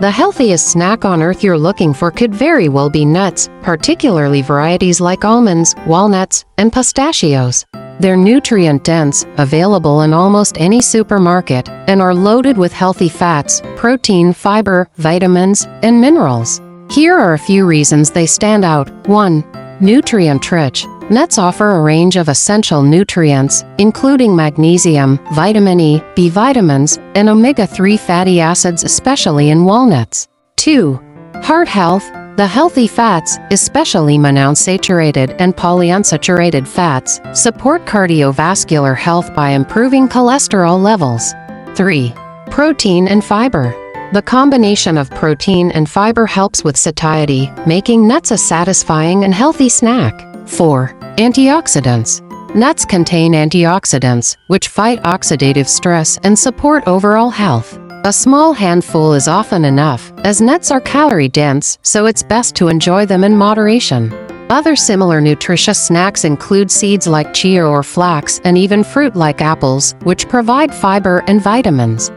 The healthiest snack on earth you're looking for could very well be nuts, particularly varieties like almonds, walnuts, and pistachios. They're nutrient-dense, available in almost any supermarket, and are loaded with healthy fats, protein, fiber, vitamins, and minerals. Here are a few reasons they stand out. 1. Nutrient-rich. Nuts offer a range of essential nutrients, including magnesium, vitamin E, B vitamins, and omega-3 fatty acids, especially in walnuts. 2. Heart health. The healthy fats, especially monounsaturated and polyunsaturated fats, support cardiovascular health by improving cholesterol levels. 3. Protein and fiber. The combination of protein and fiber helps with satiety, making nuts a satisfying and healthy snack. 4. Antioxidants. Nuts contain antioxidants, which fight oxidative stress and support overall health. A small handful is often enough, as nuts are calorie-dense, so it's best to enjoy them in moderation. Other similar nutritious snacks include seeds like chia or flax, and even fruit like apples, which provide fiber and vitamins.